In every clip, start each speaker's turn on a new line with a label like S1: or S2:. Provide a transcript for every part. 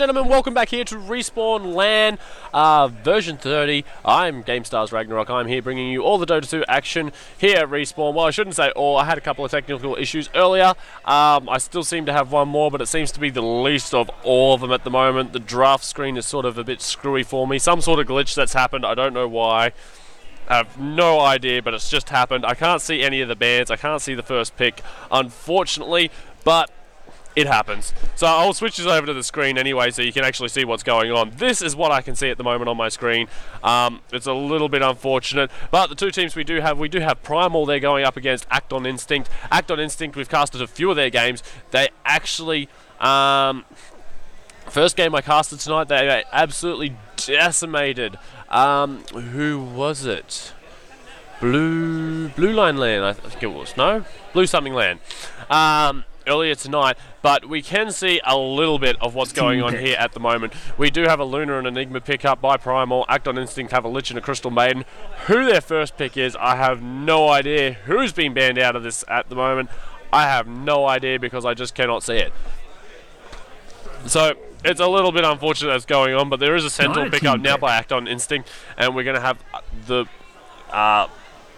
S1: gentlemen, welcome back here to Respawn LAN version 30. I'm GameStar's RagnaroK. I'm here bringing you all the Dota 2 action here at Respawn. Well, I shouldn't say all. I had a couple of technical issues earlier. I still seem to have one more, but it seems to be the least of all of them at the moment. The draft screen is sort of a bit screwy for me. Some sort of glitch that's happened. I don't know why. I have no idea, but it's just happened. I can't see any of the bands. I can't see the first pick, unfortunately, but it happens. So I'll switch this over to the screen anyway so you can actually see what's going on. This is what I can see at the moment on my screen. It's a little bit unfortunate, but the two teams we do have Primal. They're going up against Act on Instinct. Act on Instinct, we've casted a few of their games. They actually, first game I casted tonight, they absolutely decimated. Who was it? Blue Line Land, I think it was. No? Blue something land. Earlier tonight, but we can see a little bit of what's going on here at the moment. We do have a Luna and Enigma pick up by Primal. Act on Instinct have a Lich and a Crystal Maiden. Who their first pick is, I have no idea. Who's been banned out of this at the moment, I have no idea because I just cannot see it. So it's a little bit unfortunate that's going on, but there is a Sentinel pick up now by Act on Instinct, and we're going to have the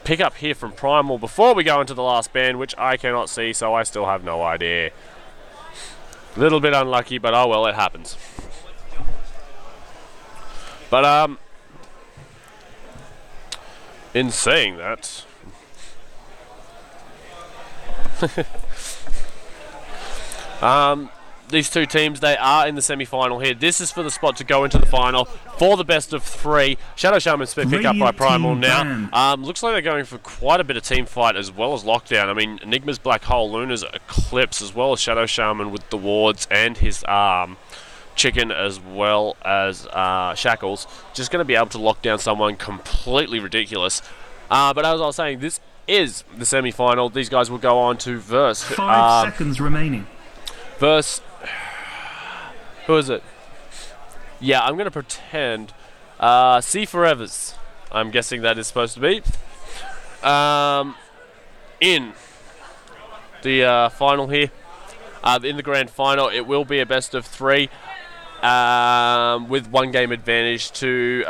S1: pick up here from Primal before we go into the last band, which I cannot see, so I still have no idea. A little bit unlucky, but oh well, it happens. But in saying that, these two teams, they are in the semi-final here. This is for the spot to go into the final for the best of three. Shadow Shaman's pick up by Primal now. Looks like they're going for quite a bit of team fight as well as lockdown. I mean, Enigma's Black Hole, Luna's Eclipse, as well as Shadow Shaman with the wards and his chicken as well as Shackles. Just going to be able to lock down someone completely ridiculous. But as I was saying, this is the semi-final. These guys will go on to verse.
S2: 5 seconds remaining.
S1: Verse. Who is it? Yeah, I'm going to pretend. See Forevers. I'm guessing that is supposed to be. In the final here. In the grand final, it will be a best of three. With one game advantage to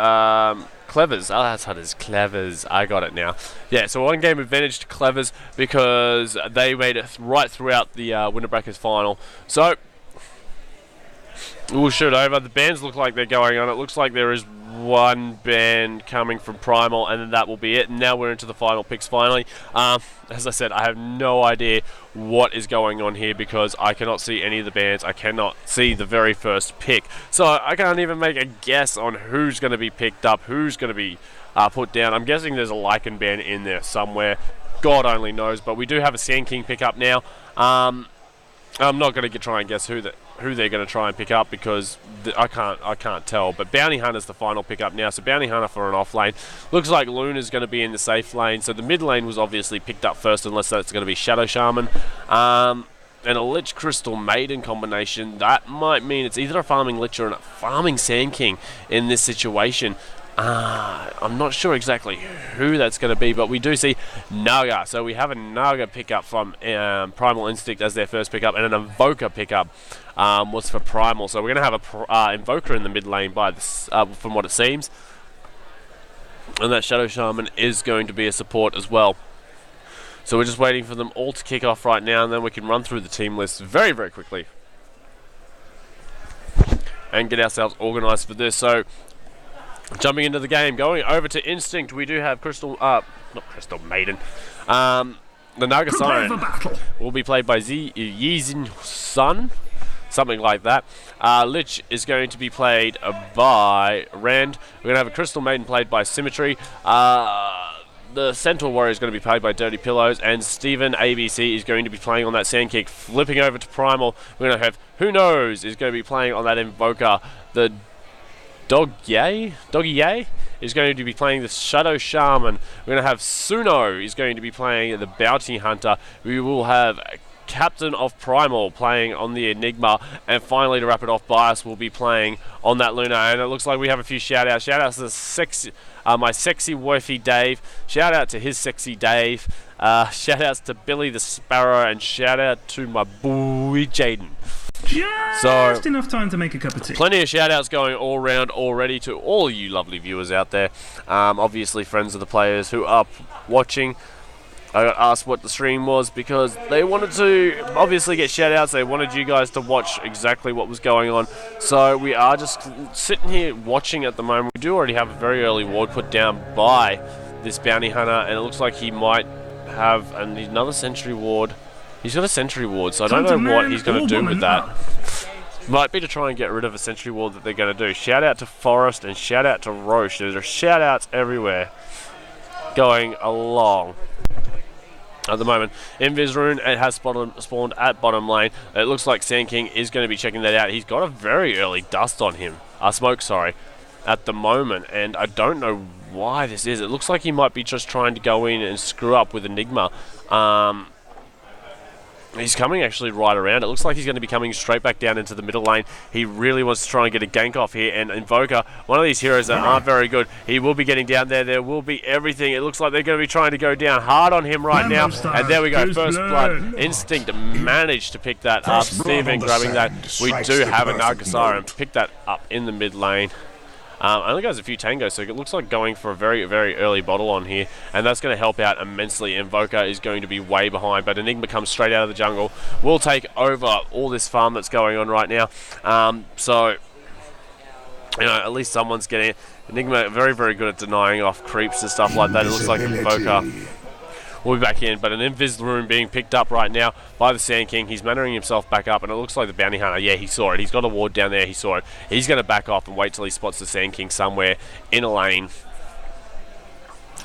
S1: Clevers. Oh, that's how it is. Clevers. I got it now. Yeah, so one game advantage to Clevers because they made it right throughout the winner brackets final. So we'll shoot over. The bands look like they're going on. It looks like there is one band coming from Primal, and then that will be it. And now we're into the final picks finally. As I said, I have no idea what is going on here because I cannot see any of the bands. I cannot see the very first pick. So I can't even make a guess on who's going to be picked up, who's going to be put down. I'm guessing there's a Lycan band in there somewhere. God only knows. But we do have a Sand King pick up now. I'm not going to try and guess who they're going to try and pick up because I can't tell. But Bounty Hunter's the final pick up now. So Bounty Hunter for an off lane. Looks like Luna's going to be in the safe lane. So the mid lane was obviously picked up first, unless that's going to be Shadow Shaman. And a Lich Crystal Maiden combination. That might mean it's either a farming Lich or a farming Sand King in this situation. I'm not sure exactly who that's going to be, but we do see Naga. So we have a Naga pickup from Primal Instinct as their first pickup, and an Invoker pickup was for Primal. So we're going to have a Invoker in the mid lane by this, from what it seems. And that Shadow Shaman is going to be a support as well. So we're just waiting for them all to kick off right now, and then we can run through the team list very, very quickly and get ourselves organised for this. So jumping into the game, going over to Instinct, we do have not Crystal Maiden. The Naga Siren will be played by Yizin Sun, something like that. Lich is going to be played by Rand. We're going to have a Crystal Maiden played by Symmetry. The Centaur Warrior is going to be played by Dirty Pillows, and Steven ABC is going to be playing on that Sand Kick. Flipping over to Primal, we're going to have Who Knows is going to be playing on that Invoker. The Doggy Yay is going to be playing the Shadow Shaman. We're going to have Suno is going to be playing the Bounty Hunter. We will have Captain of Primal playing on the Enigma, and finally to wrap it off, Bias will be playing on that Luna. And it looks like we have a few shout-outs. Shout-outs to my sexy wifey Dave. Shout-out to his sexy Dave. Shout-outs to Billy the Sparrow, and shout-out to my boy Jaden.
S2: Just enough time to make a cup of tea.
S1: Plenty of shout-outs going all round already to all you lovely viewers out there. Obviously friends of the players who are watching. I got asked what the stream was because they wanted to obviously get shout-outs. They wanted you guys to watch exactly what was going on. So we are just sitting here watching at the moment. We do already have a very early ward put down by this bounty hunter, and it looks like he might have another sentry ward. He's got a sentry ward, so I don't know what he's going to do with that. Might be to try and get rid of a sentry ward that they're going to do. Shout out to Forest and shout out to Roche. There are shout outs everywhere going along at the moment. Invis Rune, it has spawned at bottom lane. It looks like Sand King is going to be checking that out. He's got a very early dust on him. Smoke, sorry, at the moment, and I don't know why this is. It looks like he might be just trying to go in and screw up with Enigma. He's coming actually right around. It looks like he's going to be coming straight back down into the middle lane. He really wants to try and get a gank off here. And Invoker, one of these heroes that aren't very good, he will be getting down there. There will be everything. It looks like they're going to be trying to go down hard on him right now. And there we go. First blood. Instinct managed to pick that up. Steven grabbing that. We do have a Nagasara pick that up in the mid lane. Only goes a few tangos, so it looks like going for a very, very early bottle on here, and that's going to help out immensely. Invoker is going to be way behind, but Enigma comes straight out of the jungle. We'll take over all this farm that's going on right now. So, you know, at least someone's getting it. Enigma very, very good at denying off creeps and stuff like that. It looks like Invoker will be back in, but an Invis Rune being picked up right now by the Sand King. He's mannering himself back up, and it looks like the Bounty Hunter, yeah, he saw it. He's got a ward down there, he saw it. He's going to back off and wait till he spots the Sand King somewhere in a lane,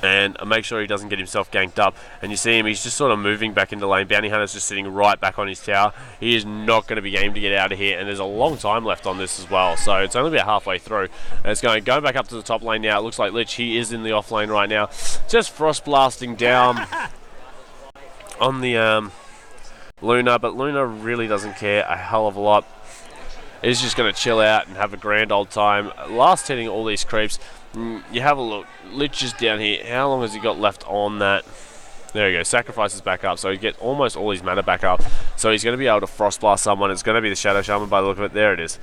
S1: and make sure he doesn't get himself ganked up. And you see him, he's just sort of moving back into lane. Bounty Hunter's just sitting right back on his tower. He is not going to be game to get out of here, and there's a long time left on this as well, so it's only about halfway through. And it's going back up to the top lane now. It looks like Lich, he is in the off lane right now, just frost blasting down on the Luna, but Luna really doesn't care a hell of a lot. He's just going to chill out and have a grand old time. Last hitting all these creeps. You have a look. Lich is down here. How long has he got left on that? There you go. Sacrifices back up, so he gets almost all his mana back up. So he's going to be able to frost blast someone. It's going to be the Shadow Shaman by the look of it. There it is.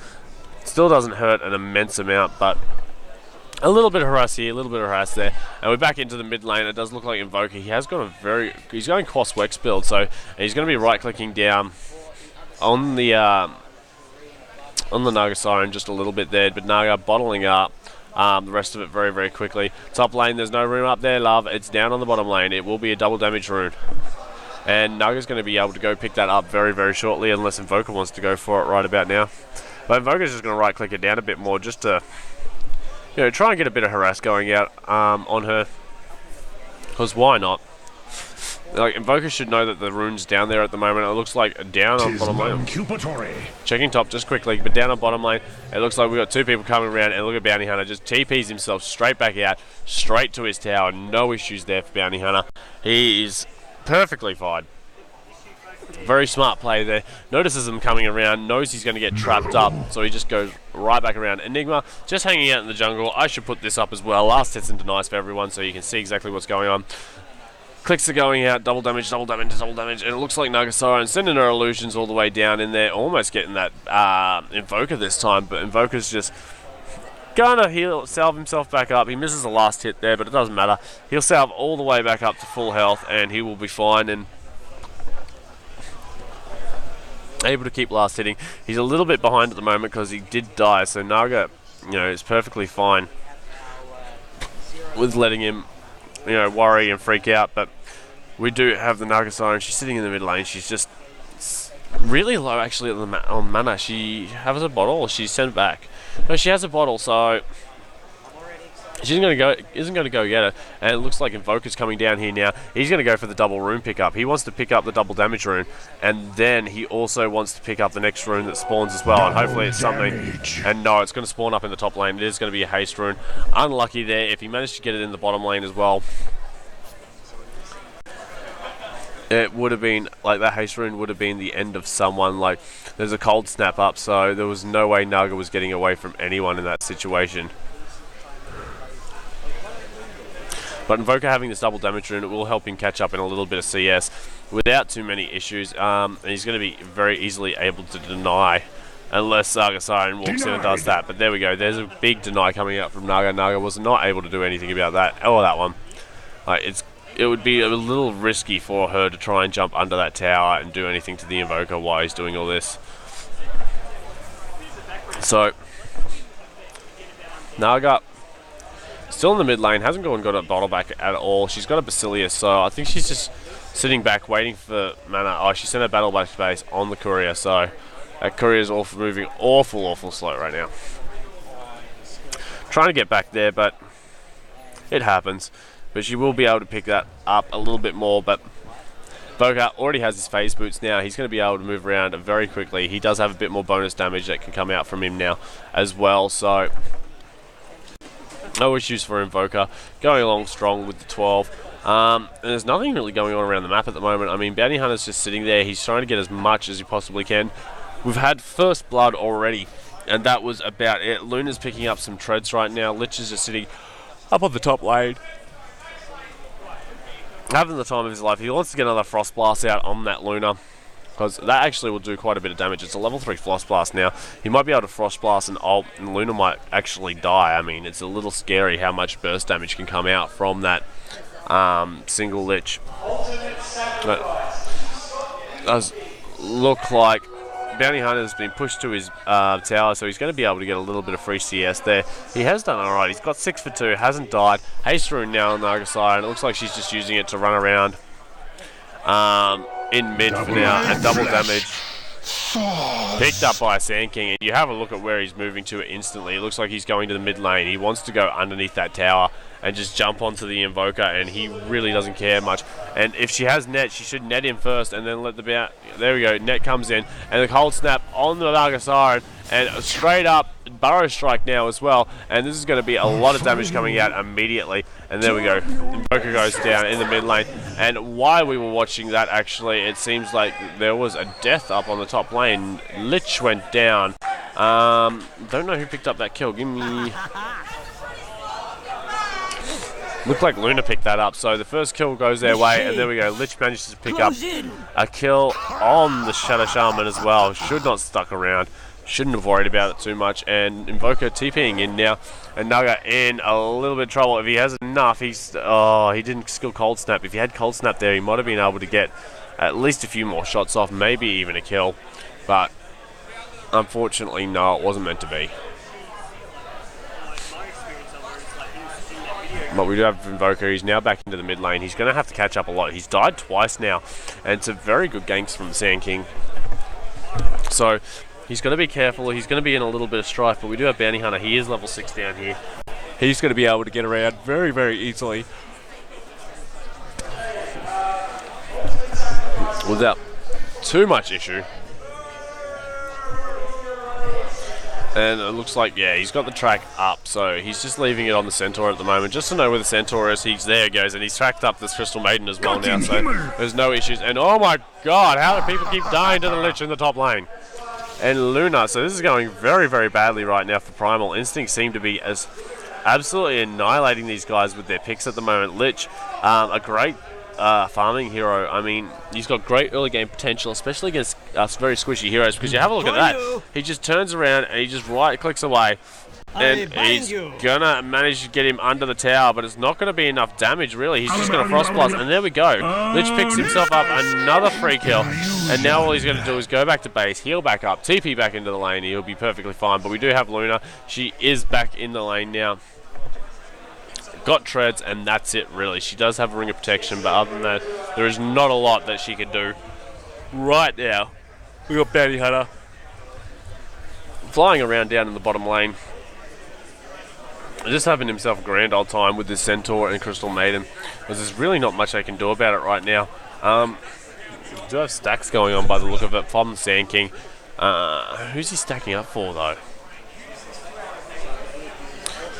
S1: Still doesn't hurt an immense amount, but a little bit of harass here, a little bit of harass there, and we're back into the mid lane. It does look like Invoker. He has got he's going Quas Wex build, so he's going to be right-clicking down on the Nagasara just a little bit there, but Naga bottling up the rest of it very, very quickly. Top lane, there's no room up there, love. It's down on the bottom lane. It will be a double damage rune, and Naga's going to be able to go pick that up very, very shortly, unless Invoker wants to go for it right about now. But Invoker's just going to right-click it down a bit more, just to, you know, try and get a bit of harass going out on her, because why not? Like, Invoker should know that the rune's down there at the moment. It looks like down on bottom lane. Checking top just quickly, but down on bottom lane. It looks like we've got two people coming around, and look at Bounty Hunter. Just TPs himself straight back out, straight to his tower. No issues there for Bounty Hunter. He is perfectly fine. Very smart play there. Notices him coming around, knows he's going to get trapped up, so he just goes right back around. Enigma just hanging out in the jungle. I should put this up as well. Last hits and denies for everyone, so you can see exactly what's going on. Clicks are going out, double damage, double damage, double damage, and it looks like Nagasara and sending her illusions all the way down in there, almost getting that Invoker this time, but Invoker's just gonna salve himself back up. He misses the last hit there, but it doesn't matter. He'll salve all the way back up to full health, and he will be fine and able to keep last hitting. He's a little bit behind at the moment because he did die, so Naga, you know, is perfectly fine with letting him, you know, worry and freak out. But we do have the Nagasara, and she's sitting in the mid lane. She's just really low actually on mana. She has a bottle, or she's sent back. No, she has a bottle, so she isn't going to go get it. And it looks like Invoker's coming down here now. He's going to go for the double rune pickup. He wants to pick up the double damage rune, and then he also wants to pick up the next rune that spawns as well. And hopefully it's something. And no, it's going to spawn up in the top lane. It is going to be a haste rune. Unlucky there. If he managed to get it in the bottom lane as well, it would have been, like, that haste rune would have been the end of someone. Like, there's a cold snap up, so there was no way Naga was getting away from anyone in that situation. But Invoker having this double damage rune, it will help him catch up in a little bit of CS without too many issues. And he's going to be very easily able to deny, unless Siren walks in and does that. But there we go. There's a big deny coming out from Naga. Naga was not able to do anything about that. Oh, that one. It would be a little risky for her to try and jump under that tower and do anything to the Invoker while he's doing all this. So, Naga, still in the mid lane, hasn't gone got a bottle back at all. She's got a Basilius, so I think she's just sitting back waiting for mana. Oh, she sent her battle back base on the courier, so that courier is moving awful slow right now. Trying to get back there, but it happens. But she will be able to pick that up a little bit more, but Invoker already has his phase boots now. He's going to be able to move around very quickly. He does have a bit more bonus damage that can come out from him now as well, so no issues for Invoker. Going along strong with the 12. And there's nothing really going on around the map at the moment. I mean, Bounty Hunter's just sitting there. He's trying to get as much as he possibly can. We've had first blood already, and that was about it. Luna's picking up some treads right now. Lich is just sitting up on the top lane, having the time of his life. He wants to get another Frost Blast out on that Luna, because that actually will do quite a bit of damage. It's a level 3 Frost Blast now. He might be able to Frost Blast and ult, and Luna might actually die. I mean, it's a little scary how much burst damage can come out from that single Lich. But it does look like Bounty Hunter has been pushed to his tower, so he's going to be able to get a little bit of free CS there. He has done alright. He's got 6 for 2, hasn't died. Haste Rune now on Naga Siren. It looks like she's just using it to run around in mid for now, and double damage picked up by a Sand King. And you have a look at where he's moving to instantly. It looks like he's going to the mid lane. He wants to go underneath that tower and just jump onto the Invoker, and he really doesn't care much. And if she has net, she should net him first and then let the bounty. There we go, net comes in, and the cold snap on the Naga Siren, and straight up Burrow Strike now as well, and this is going to be a lot of damage coming out immediately. And there we go, Invoker goes down in the mid lane. And while we were watching that, actually, it seems like there was a death up on the top lane. Lich went down. Don't know who picked up that kill. Give me... Looked like Luna picked that up, so the first kill goes their way, and there we go. Lich manages to pick up a kill on the Shadow Shaman as well. Should not stuck around. Shouldn't have worried about it too much. And Invoker TPing in now, and Naga in a little bit of trouble. If he has enough, he's... Oh, he didn't skill Cold Snap. If he had Cold Snap there, he might have been able to get at least a few more shots off, maybe even a kill. But unfortunately, no, it wasn't meant to be. But we do have Invoker. He's now back into the mid lane. He's going to have to catch up a lot. He's died twice now, and it's a very good ganks from the Sand King. So he's got to be careful. He's going to be in a little bit of strife, but we do have Bounty Hunter. He is level 6 down here. He's going to be able to get around very, very easily without too much issue. And it looks like, yeah, he's got the track up, so he's just leaving it on the Centaur at the moment, just to know where the Centaur is. There he goes, and he's tracked up this Crystal Maiden as well now, so there's no issues. And oh my god, how do people keep dying to the Lich in the top lane? And Luna, so this is going very, very badly right now for Primal. Instincts seem to be as absolutely annihilating these guys with their picks at the moment. Lich, a great farming hero. I mean, he's got great early game potential, especially against very squishy heroes, because you have a look at that. He just turns around and he just right clicks away, and he's gonna manage to get him under the tower, but it's not gonna be enough damage really. He's just gonna Frost Blast, and there we go. Lich picks himself up another free kill, and now all he's gonna do is go back to base, heal back up, TP back into the lane. He'll be perfectly fine. But we do have Luna. She is back in the lane now. Got treads, and that's it really. She does have a ring of protection, but other than that, there is not a lot that she can do right now. We got Bounty Hunter flying around down in the bottom lane, just having himself a grand old time with this Centaur and Crystal Maiden, because there's really not much they can do about it right now. Do have stacks going on by the look of it from the Sand King. Who's he stacking up for though?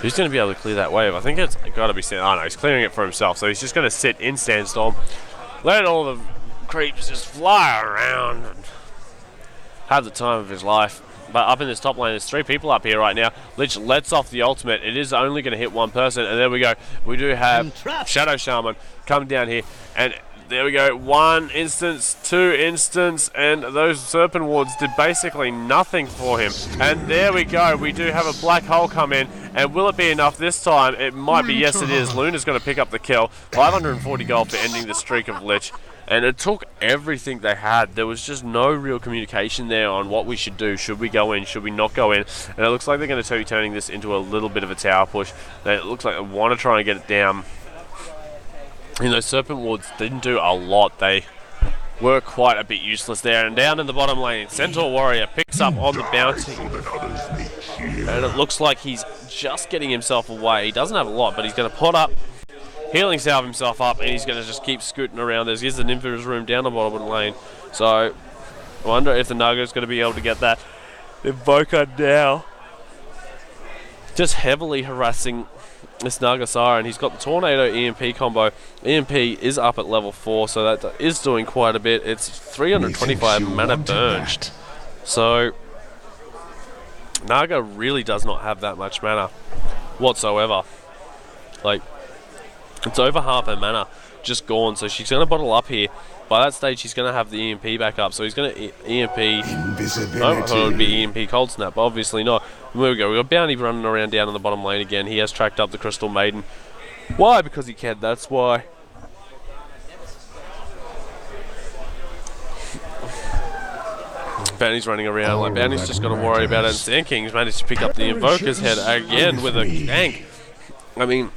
S1: Who's going to be able to clear that wave? I think it's got to be... Oh no, he's clearing it for himself. So he's just going to sit in Sandstorm, let all the creeps just fly around and have the time of his life. But up in this top lane, there's 3 people up here right now. Lich lets off the ultimate. It is only going to hit 1 person. And there we go. We do have Shadow Shaman come down here. And there we go. 1 instance, 2 instance. And those Serpent Wards did basically nothing for him. And there we go. We do have a black hole come in. And will it be enough this time? It might be. Yes, it is. Luna's going to pick up the kill. 540 gold for ending the streak of Lich. And it took everything they had. There was just no real communication there on what we should do. Should we go in? Should we not go in? And it looks like they're going to be turning this into a little bit of a tower push. It looks like they want to try and get it down. And those Serpent Wards didn't do a lot. They were quite a bit useless there. And down in the bottom lane, Centaur Warrior picks up on the bounty. And it looks like he's just getting himself away. He doesn't have a lot, but he's going to pot up. Healing salve himself up, and he's going to just keep scooting around. There's the Nympha's room down the bottom lane. So, I wonder if the Naga's going to be able to get that. Invoker now just heavily harassing this Nagasara, and he's got the Tornado EMP combo. EMP is up at level 4, so that is doing quite a bit. It's 325 mana burned. So, Naga really does not have that much mana whatsoever. Like, it's over half her mana just gone, so she's going to bottle up here. By that stage, she's going to have the EMP back up, so he's going to EMP. Oh, I thought it would be EMP Cold Snap, but obviously not. There we go. We've got Bounty running around down in the bottom lane again. He has tracked up the Crystal Maiden. Why? Because he can. That's why. Bounty's running around. Like, Bounty's just got to worry about it. And Sand King's managed to pick up the Invoker's head again with a gank. I mean,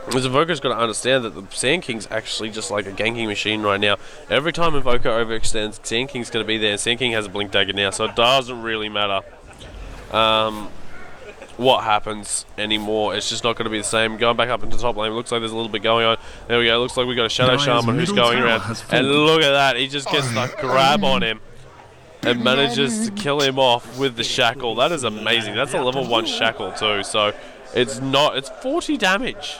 S1: the Invoker's got to understand that the Sand King's actually just like a ganking machine right now. Every time Invoker overextends, Sand King's going to be there. Sand King has a Blink Dagger now, so it doesn't really matter what happens anymore. It's just not going to be the same. Going back up into the top lane, looks like there's a little bit going on. There we go. Looks like we got a Shadow Shaman who's going around. And look at that. He just gets the grab on him and manages to kill him off with the Shackle. That is amazing. That's a level 1 Shackle too, so it's 40 damage.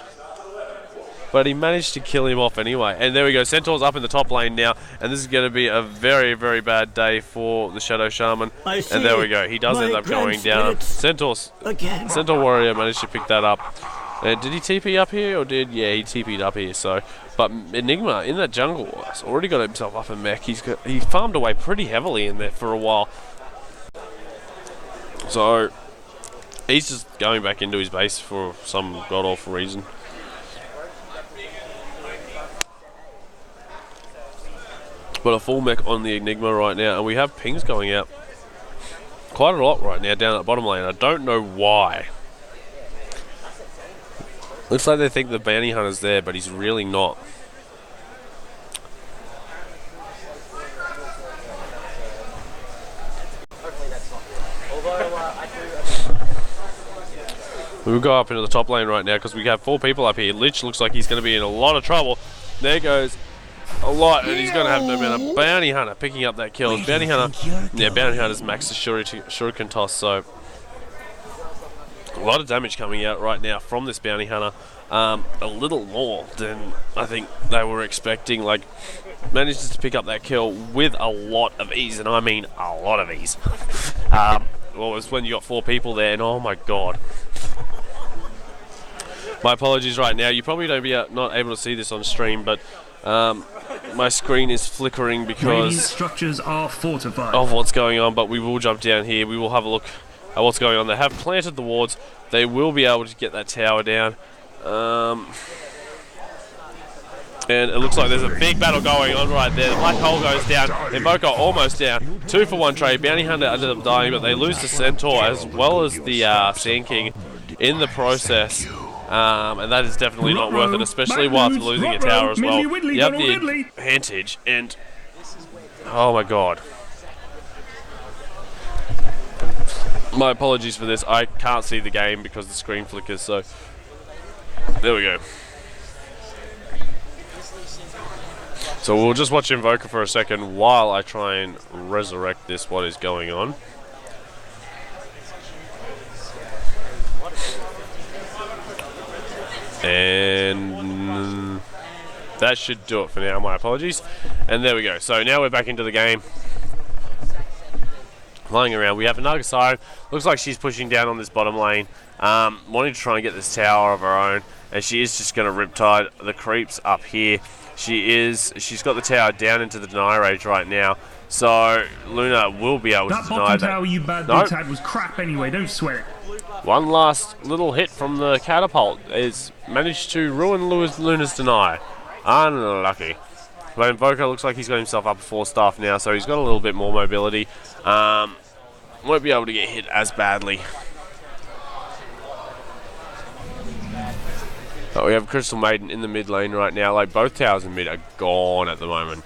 S1: But he managed to kill him off anyway. And there we go. Centaur's up in the top lane now. And this is going to be a very, very bad day for the Shadow Shaman. And there we go. He does end up going down. Centaur Warrior managed to pick that up. Did he TP up here? Or did... Yeah, he TP'd up here. So, but Enigma in that jungle has already got himself up in mech. He farmed away pretty heavily in there for a while. So, he's just going back into his base for some god-awful reason. But a full mech on the Enigma right now, and we have pings going out quite a lot right now down at bottom lane. I don't know why. Looks like they think the bounty hunter's there, but he's really not. We'll go up into the top lane right now because we have 4 people up here. Lich looks like he's going to be in a lot of trouble. There goes a lot, and he's going to have no mana. Bounty Hunter picking up that kill. Bounty Hunter, yeah, Bounty Hunter's max the Shuriken toss, so a lot of damage coming out right now from this Bounty Hunter. A little more than I think they were expecting. Like, manages to pick up that kill with a lot of ease, and I mean a lot of ease. Well, it's when you got 4 people there, and oh my god. My apologies right now. You probably don't be not able to see this on stream, but my screen is flickering because
S2: structures are fortified
S1: of what's going on. But we will jump down here. We will have a look at what's going on. They have planted the wards. They will be able to get that tower down. And it looks like there's a big battle going on right there. The black hole goes down. Invoker almost down. 2-for-1 trade. Bounty Hunter ended up dying, but they lose the Centaur as well as the Sand King in the process. And that is definitely not worth it, especially while after losing a tower as well. You have the advantage, and oh my god. My apologies for this. I can't see the game because the screen flickers, so there we go. So we'll just watch Invoker for a second while I try and resurrect this, what is going on. And that should do it for now, my apologies. And there we go. So now we're back into the game. Flying around. We have a Nagasari. Looks like she's pushing down on this bottom lane, wanting to try and get this tower of her own, and she is just going to riptide the creeps up here. She's got the tower down into the deny rage right now, so Luna will be able to deny that.
S2: That bottom tower you badly tagged was crap anyway, don't sweat it.
S1: One last little hit from the catapult is managed to ruin Luna's deny. Unlucky. But Invoker looks like he's got himself up 4 staff now, so he's got a little bit more mobility. Won't be able to get hit as badly. But we have Crystal Maiden in the mid lane right now. Like, both towers in mid are gone at the moment.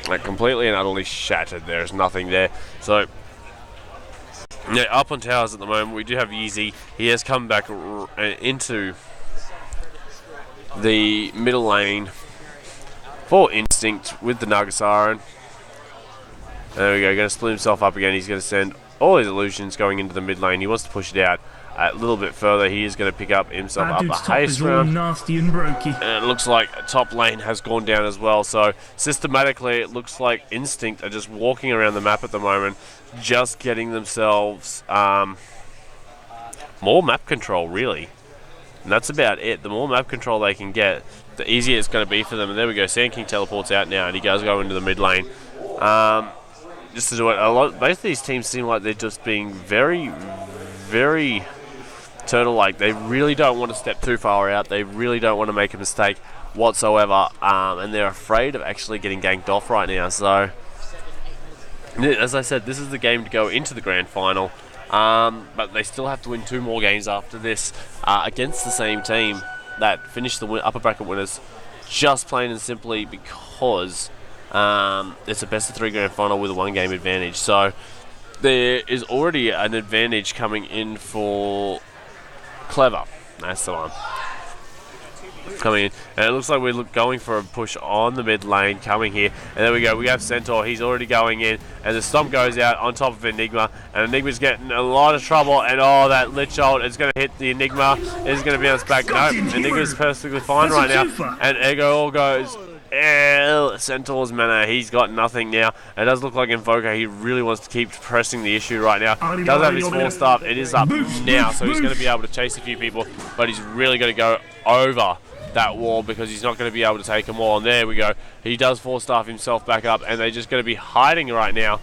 S1: Like, completely and utterly shattered. There's nothing there. So, yeah, up on towers at the moment. We do have Yeezy. He has come back into the middle lane for Instinct with the Nagasaren. There we go, going to split himself up again. He's going to send all his illusions going into the mid lane. He wants to push it out a little bit further. He is going to pick up himself up a haste round.
S2: Nasty and brokey.
S1: And it looks like top lane has gone down as well. So systematically, it looks like Instinct are just walking around the map at the moment, just getting themselves more map control, really. And that's about it. The more map control they can get, the easier it's going to be for them. And there we go. Sand King teleports out now, and he does go into the mid lane. Just to do it, both of these teams seem like they're just being very, very turtle-like. They really don't want to step too far out. They really don't want to make a mistake whatsoever, and they're afraid of actually getting ganked off right now. So, as I said, this is the game to go into the grand final, but they still have to win 2 more games after this against the same team that finished the upper bracket winners, just plain and simply because it's a best of 3 grand final with a 1-game advantage. So there is already an advantage coming in for Clever. That's the one coming in, and it looks like we're going for a push on the mid lane coming here. And there we go, we have Centaur. He's already going in, and the stomp goes out on top of Enigma, and Enigma's getting a lot of trouble. And oh, that Lich ult is going to hit the Enigma. It's going to bounce back. No, Enigma's perfectly fine right now, and Ego all goes. Centaur's mana, he's got nothing now. It does look like Invoker, he really wants to keep pressing the issue right now. Does have his 4 staff, it is up now, so he's going to be able to chase a few people, but he's really going to go over that wall because he's not going to be able to take them all. And there we go, he does 4 staff himself back up, and they're just going to be hiding right now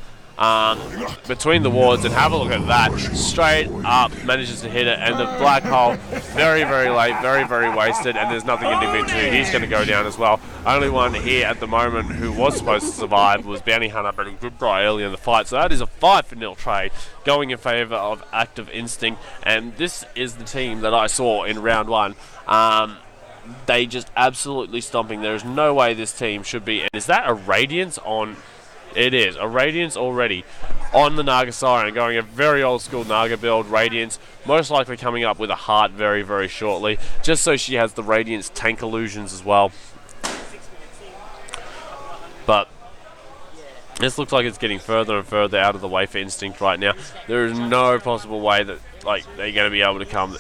S1: between the wards. And have a look at that, straight up manages to hit it, and the black hole very, very late, very, very wasted, and there's nothing in between two. He's going to go down as well. Only one here at the moment who was supposed to survive was Bounty Hunter, but he did die early in the fight. So that is a 5-0 trade going in favour of Active Instinct, and this is the team that I saw in round 1. They just absolutely stomping. There is no way this team should be. And is that a Radiance on? It is a Radiance already on the Nagasari, going a very old school Naga build. Radiance most likely coming up with a heart very, very shortly, just so she has the Radiance tank illusions as well. But this looks like it's getting further and further out of the way for Instinct right now. There is no possible way that they're going to be able to come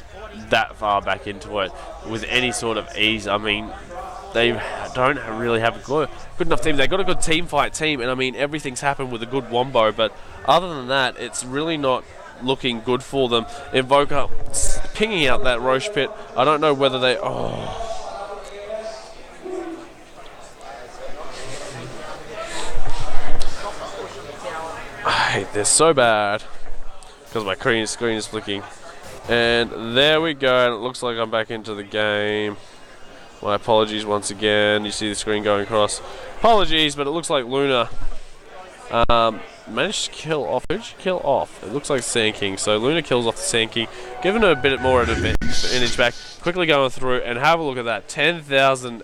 S1: that far back into it with any sort of ease. I mean, they don't really have a good enough team. They've got a good team fight team, and I mean, everything's happened with a good wombo, but other than that, it's really not looking good for them. Invoker pinging out that Roche pit. I don't know whether they... I hate this so bad because my screen is flicking. And there we go, and it looks like I'm back into the game. My apologies once again. You see the screen going across. Apologies, but it looks like Luna managed to kill off. Who did she kill off? It looks like Sand King. So Luna kills off the Sand King, giving her a bit more advantage back. Quickly going through and have a look at that. 10,000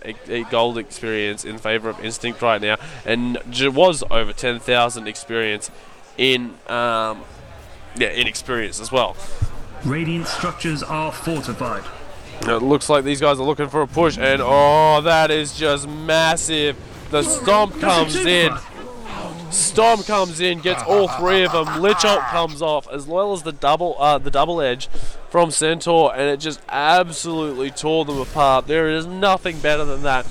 S1: gold experience in favour of Instinct right now, and it was over 10,000 experience in in experience as well.
S2: Radiant structures are fortified.
S1: It looks like these guys are looking for a push, and oh, that is just massive. The Stomp comes in. Stomp comes in, gets all 3 of them. Lich ult comes off, as well as the double edge from Centaur, and it just absolutely tore them apart. There is nothing better than that.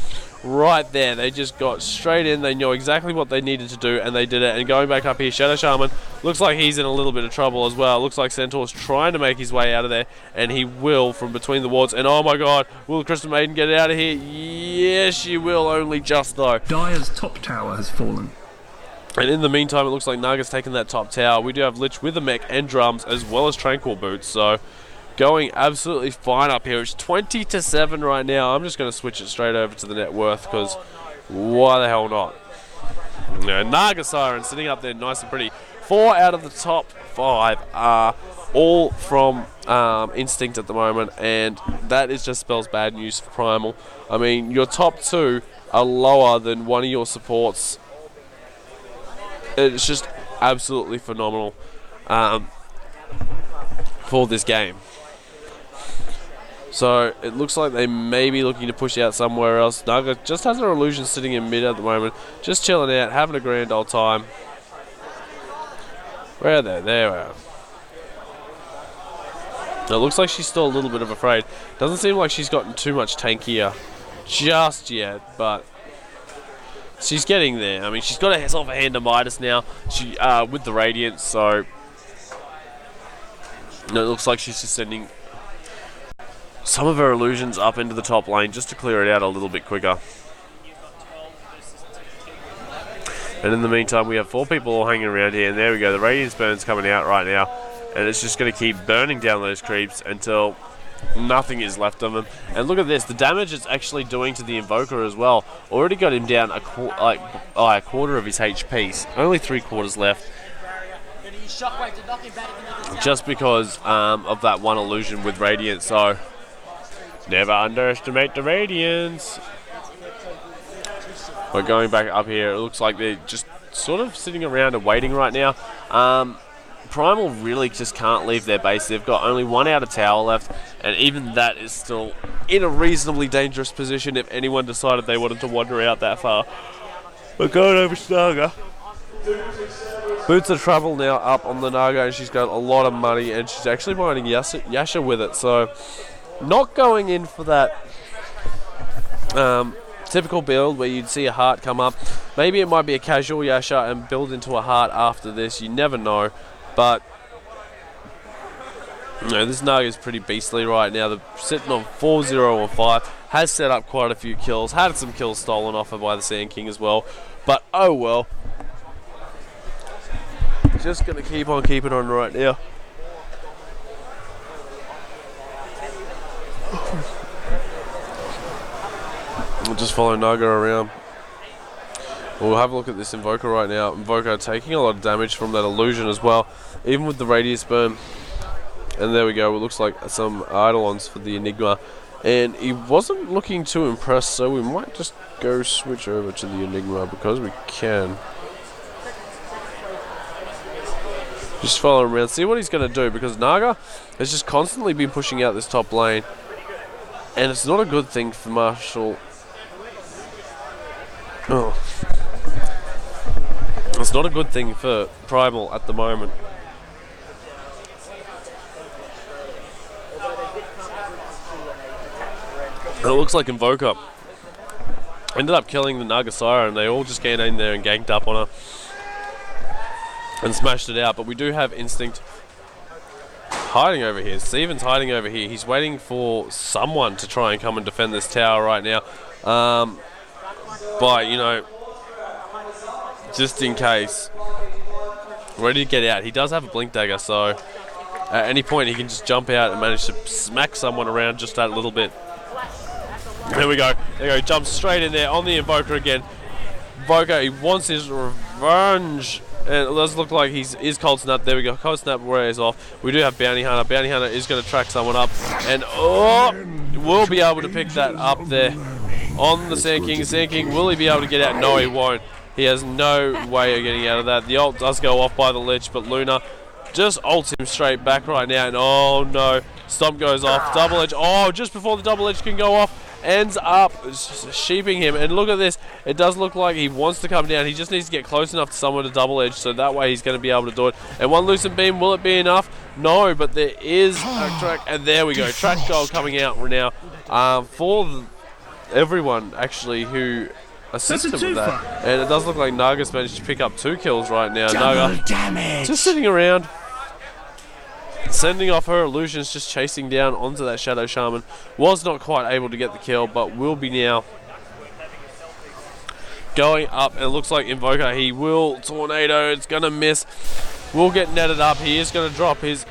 S1: right there. They just got straight in. They knew exactly what they needed to do, and they did it. And going back up here, Shadow Shaman looks like he's in a little bit of trouble as well. Looks like Centaur's trying to make his way out of there, and he will from between the wards. And oh my god, will Crystal Maiden get out of here? Yes, she will, only just though.
S2: Dire's top tower has fallen.
S1: And in the meantime, it looks like Naga's taken that top tower. We do have Lich with a mech and drums, as well as Tranquil Boots, so going absolutely fine up here. It's 20-7 right now. I'm just going to switch it straight over to the net worth, because why the hell not? Naga Siren sitting up there nice and pretty. 4 out of the top 5 are all from Instinct at the moment, and that is just spells bad news for Primal. I mean, your top 2 are lower than one of your supports. It's just absolutely phenomenal for this game. So it looks like they may be looking to push out somewhere else. Naga just has an illusion sitting in mid at the moment, just chilling out, having a grand old time. Where are they? There we are. It looks like she's still a little bit of afraid. Doesn't seem like she's gotten too much tankier just yet, but she's getting there. I mean, she's got herself a hand of Midas now. She with the Radiance, so it looks like she's just sending some of her illusions up into the top lane just to clear it out a little bit quicker. And in the meantime, we have 4 people all hanging around here, and there we go. The Radiance Burn's coming out right now, and it's just going to keep burning down those creeps until nothing is left of them. And look at this, the damage it's actually doing to the Invoker as well. Already got him down a quarter of his HP. Only 3/4 left. Just because of that one illusion with Radiance, so never underestimate the Radiance. We're going back up here. It looks like they're just sort of sitting around and waiting right now. Primal really just can't leave their base. They've got only 1 outer tower left, and even that is still in a reasonably dangerous position if anyone decided they wanted to wander out that far. We're going over to Naga. Boots of Travel now up on the Naga, and she's got a lot of money, and she's actually mining Yasha with it, so not going in for that typical build where you'd see a heart come up. Maybe it might be a casual Yasha and build into a heart after this. You never know. But this Naga is pretty beastly right now. They're sitting on 4-0-5. Has set up quite a few kills. Had some kills stolen off her by the Sand King as well. But oh well. Just going to keep on keeping on right now. We'll just follow Naga around. We'll have a look at this Invoker right now. Invoker taking a lot of damage from that illusion as well, even with the Radius Burn. And there we go, it looks like some Eidolons for the Enigma. And he wasn't looking too impressed, so we might just go switch over to the Enigma because we can. Just follow him around, see what he's going to do, because Naga has just constantly been pushing out this top lane. And it's not a good thing for Marshall. Oh. It's not a good thing for Primal at the moment. It looks like Invoker ended up killing the Naga Siren. They all just came in there and ganked up on her and smashed it out. But we do have Instinct hiding over here. Steven's hiding over here. He's waiting for someone to try and come and defend this tower right now. But, you know, just in case, ready to get out. He does have a Blink Dagger, so at any point he can just jump out and manage to smack someone around just that little bit. There we go. There we go. Jumps straight in there on the Invoker again. Invoker, he wants his revenge. And it does look like he is Cold Snap. There we go. Cold Snap wears off. We do have Bounty Hunter. Bounty Hunter is going to track someone up. And we'll be able to pick that up there on the Sand King. Sand King, will he be able to get out? No, he won't. He has no way of getting out of that. The ult does go off by the Lich, but Luna just ults him straight back right now. And oh no, Stomp goes off. Double Edge. Oh, just before the Double Edge can go off, ends up sheeping him. And look at this. It does look like he wants to come down. He just needs to get close enough to someone to Double Edge, so that way he's going to be able to do it. And one Lucent Beam, will it be enough? No, but there is a track. And there we go. Track goal coming out now for everyone actually who assisted with that. And it does look like Naga's managed to pick up 2 kills right now. Naga just sitting around, sending off her illusions, just chasing down onto that Shadow Shaman. Was not quite able to get the kill, but will be now. Going up, and it looks like Invoker, he will tornado, it's going to miss. Will get netted up, he is going to drop his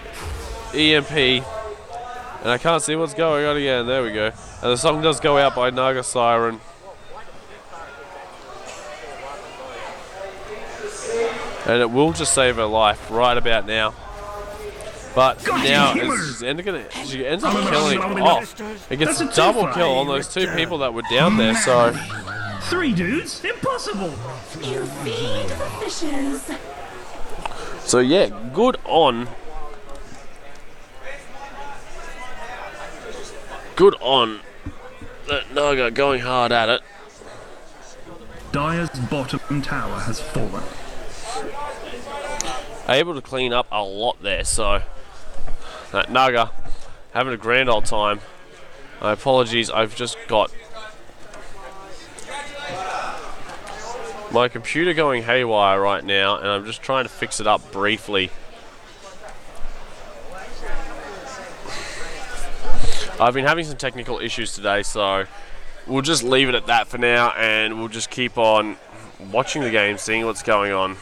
S1: EMP. And I can't see what's going on again, there we go. And the song does go out by Naga Siren. And it will just save her life right about now. But now she ends up killing off. It gets a double kill on those 2 people that were down there, so...
S2: 3 dudes? Impossible!
S3: You feed the fishes.
S1: So yeah, good on. Good on that Naga going hard at it.
S2: Dire's bottom tower has fallen.
S1: Able to clean up a lot there, so that Naga having a grand old time. My apologies, I've just got my computer going haywire right now, and I'm just trying to fix it up briefly. I've been having some technical issues today, so we'll just leave it at that for now, and we'll just keep on watching the game, seeing what's going on.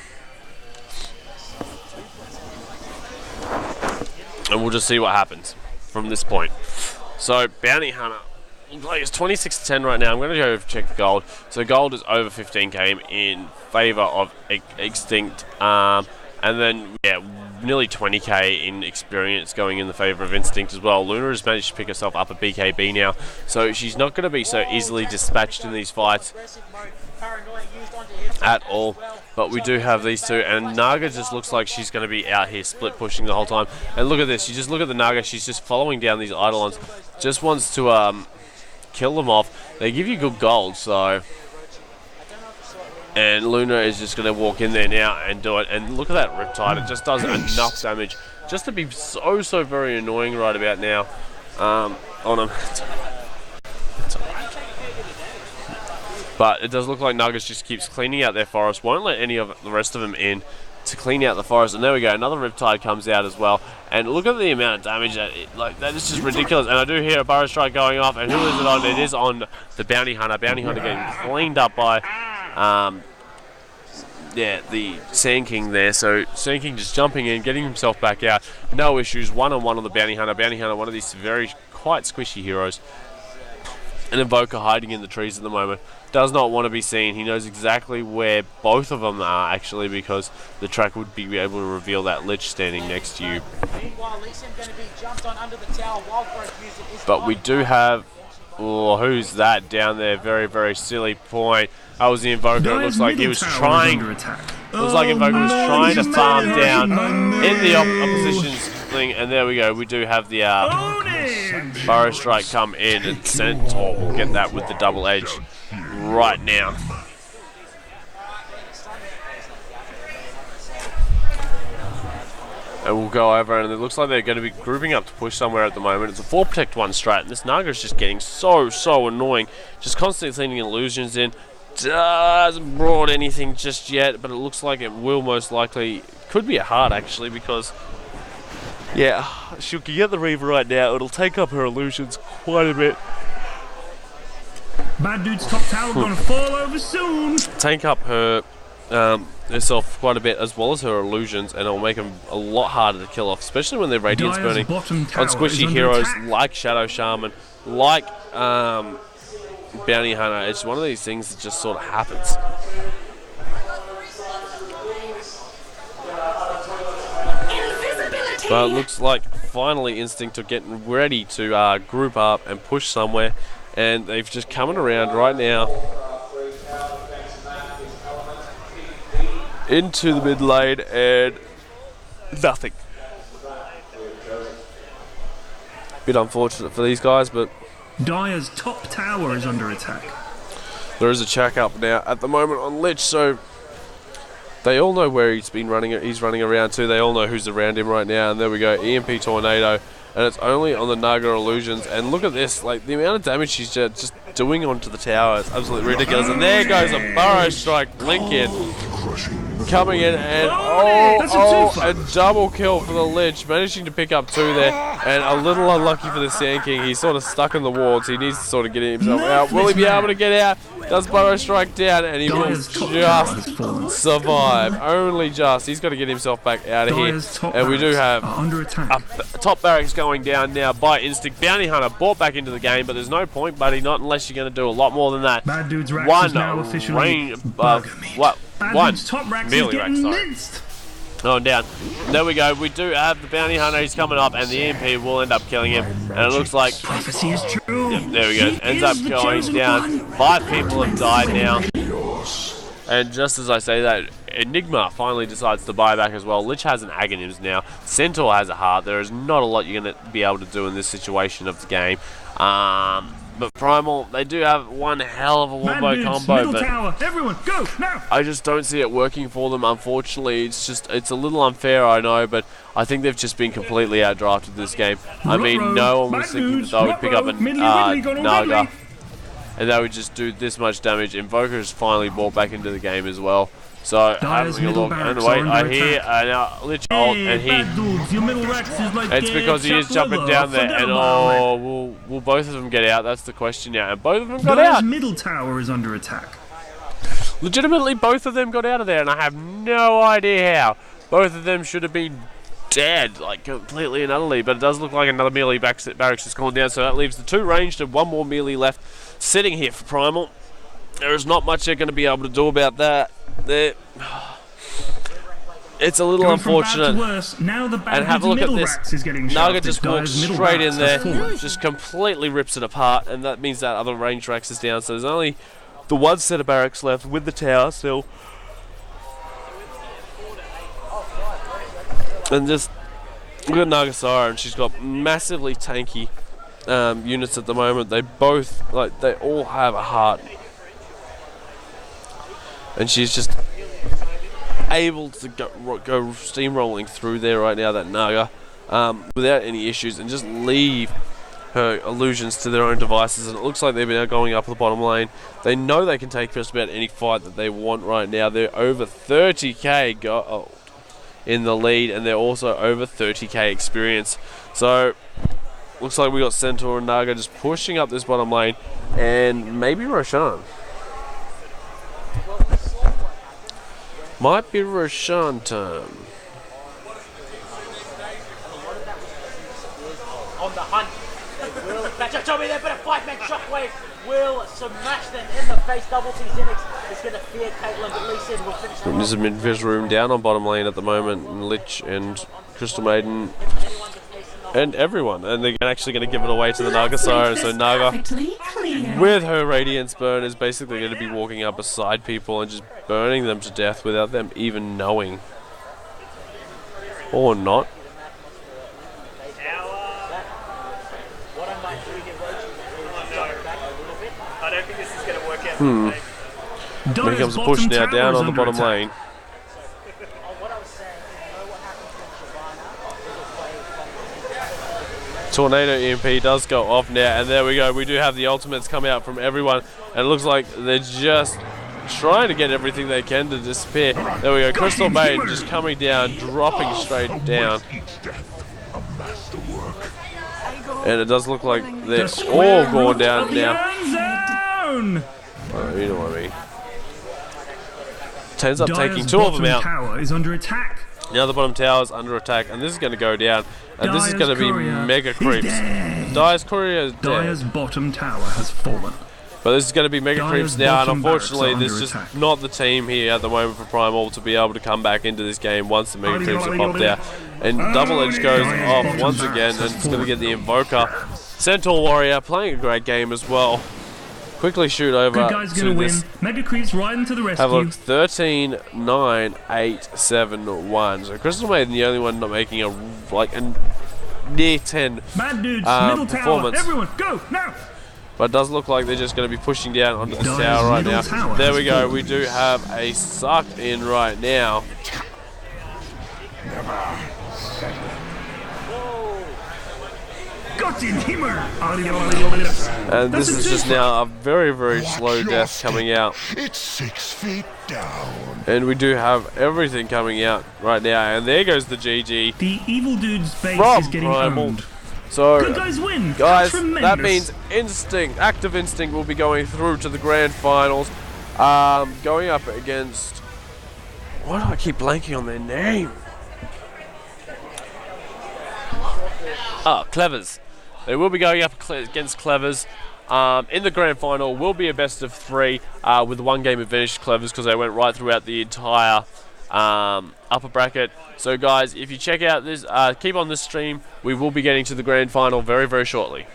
S1: And we'll just see what happens from this point. So, Bounty Hunter. Like it's 26-10 right now. I'm going to go check the gold. So gold is over 15k in favour of Extinct, and then yeah, nearly 20k in experience going in the favour of Instinct as well. Luna has managed to pick herself up a BKB now, so she's not going to be so easily dispatched in these fights at all. But we do have these 2, and Naga just looks like she's going to be out here split pushing the whole time. And look at this. You just look at the Naga. She's just following down these Eidolons. Just wants to kill them off. They give you good gold, so... And Luna is just going to walk in there now and do it. And look at that Riptide. It just does enough damage just to be so very annoying right about now on him. It's alright. But it does look like Nuggets just keeps cleaning out their forest. Won't let any of the rest of them in to clean out the forest. And there we go. Another Riptide comes out as well. And look at the amount of damage that that is just ridiculous. And I do hear a Burrow Strike going off. And who is it on? It is on the Bounty Hunter. Bounty Hunter getting cleaned up by yeah, the Sand King there. So Sand King just jumping in, getting himself back out. No issues. One-on-one on the Bounty Hunter. Bounty Hunter, one of these very quite squishy heroes. An Invoker hiding in the trees at the moment. Does not want to be seen. He knows exactly where both of them are, actually, because the track would be able to reveal that Lich standing next to you. But we do have... Oh, who's that down there? Very silly point. That was the Invoker. It looks like he was trying... Looks like Invoker was trying to farm down in the opposition's thing. And there we go. We do have the Burrow Strike come in, and Centaur will get that with the double edge right now. And we'll go over, and it looks like they're going to be grouping up to push somewhere at the moment. It's a 4 protect 1 strat, and this Naga is just getting so annoying. Just constantly sending illusions in. Doesn't brought anything just yet, but it looks like it will most likely. Could be a hard, actually, because yeah, she can get the Reaver right now. It'll take up her illusions quite a bit.
S2: Bad dude's top tower gonna fall over soon.
S1: Take up her herself quite a bit, as well as her illusions, and it'll make them a lot harder to kill off, especially when they're Radiance burning on squishy heroes like Shadow Shaman, like Bounty Hunter. It's one of these things that just sort of happens. But it looks like finally Instinct are getting ready to group up and push somewhere, and they've just coming around right now into the mid lane, and nothing. Bit unfortunate for these guys, but
S2: Dire's top tower is under attack.
S1: there is a check up now at the moment on Lich, so they all know where he's running around to. They all know who's around him right now, and there we go. EMP Tornado and it's only on the Naga illusions. And look at this, like the amount of damage she's just doing onto the tower is absolutely ridiculous. And there goes a burrow strike blink in, coming in, and a double kill for the Lich, managing to pick up 2 there, and a little unlucky for the Sand King. He's sort of stuck in the wards. He needs to sort of get himself out. Will he be able to get out? Does burrow strike down, and he will just survive. Only just. He's got to get himself back out of here. And we do have a top barracks going down now by instinct. Bounty Hunter brought back into the game, but there's no point, buddy, not unless you're going to do a lot more than that.
S2: Bad Dude's Rax
S1: One
S2: is now officially
S1: one melee Rax, sorry. On down. There we go. We do have the Bounty Hunter. He's coming up, and the EMP will end up killing him. And it looks like
S2: prophecy is true.
S1: Yep, there we go. Ends up going down. 5 people have died now. And just as I say that, Enigma finally decides to buy back as well. Lich has an Aghanims now. Centaur has a heart. There is not a lot you're going to be able to do in this situation of the game. But Primal, they do have one hell of a wombo combo, but
S2: tower. Everyone, go now.
S1: I just don't see it working for them. Unfortunately, it's a little unfair, I know, but I think they've just been completely outdrafted this game. I mean, no one was thinking that they would pick up a Naga, and they would just do this much damage. Invoker is finally brought back into the game as well. So having a look, and wait, I hear now Lich ult, and it's because he is jumping down there, and will both of them get out? That's the question now, and both of them got out.
S2: Middle tower is under attack.
S1: Legitimately, both of them got out of there, and I have no idea how. Both of them should have been dead, like completely and utterly, but it does look like another melee barracks has gone down, so that leaves the 2 ranged and 1 more melee left sitting here for Primal. There is not much they're going to be able to do about that. It's a little unfortunate.
S2: Now the
S1: and have a look at this. Naga just walks straight in there, just completely rips it apart, and that means that other range Rax is down. So there's only the 1 set of barracks left with the tower still. And just look at Nagasara, and she's got massively tanky units at the moment. They all have a heart. And she's just able to go steamrolling through there right now, that Naga, without any issues, and just leave her illusions to their own devices. And it looks like they're now going up the bottom lane. They know they can take just about any fight that they want right now. They're over 30k gold in the lead, and they're also over 30k experience. So looks like we got Centaur and Naga just pushing up this bottom lane, and maybe Roshan. Might be Roshan time.
S4: On the hunt. Will catch up Tommy there, but a 5-man shockwave will smash them in the face. Double T Zenix is going to fear Caitlyn, but Lee said we'll finish them.
S1: There's a mid-vis room down on bottom lane at the moment, and Lich and Crystal Maiden and everyone, and they're actually going to give it away to the Nagasara. So Naga, with her Radiance Burn, is basically going to be walking up beside people and just burning them to death without them even knowing. Or not.
S4: I don't think this is going to work out.
S1: Here comes a push now down on the bottom lane. Tornado EMP does go off now, and there we go. We do have the ultimates come out from everyone, and it looks like they're just trying to get everything they can to disappear. There we go. Crystal Maiden just coming down, dropping straight down. And it does look like they're all going down now. You know what I mean. Ends up taking 2 of them out.
S2: Tower is under attack.
S1: Now the bottom tower is under attack, and this is going to go down. And this is going to be mega creeps. Dire's courier is dead.
S2: Dire's bottom tower has fallen.
S1: But this is going to be mega creeps now, and unfortunately there's just not the team here at the moment for Primal to be able to come back into this game once the mega creeps are popped out. And Double Edge goes off once again, and it's going to get the Invoker. Centaur Warrior playing a great game as well. Quickly shoot over to this.
S2: Mega creeps right into the rescue.
S1: Have a look, 13, 9, 8, 7, 1. So Crystal Maiden the only one not making a near 10
S2: Bad Dudes, middle
S1: performance.
S2: Tower. Everyone, go now!
S1: But it does look like they're just going to be pushing down onto the tower right now. There we go. We do have a suck in right now.
S2: Gott in Himmel!
S1: And this is just now a very, very slow death coming out.
S5: It's 6 feet down.
S1: And we do have everything coming out right now. And there goes the GG
S2: The evil dude's base
S1: from
S2: is getting
S1: Primal.
S2: owned.
S1: So,
S2: Good guys win.
S1: guys,
S2: Tremendous.
S1: that means Instinct, Active Instinct will be going through to the grand finals. Going up against... Why do I keep blanking on their name? Clevers. They will be going up against Clevers. In the grand final will be a best of 3 with 1 game advantage to Clevers because they went right throughout the entire upper bracket. So guys, if you check out this, keep on this stream, we will be getting to the grand final very, very shortly.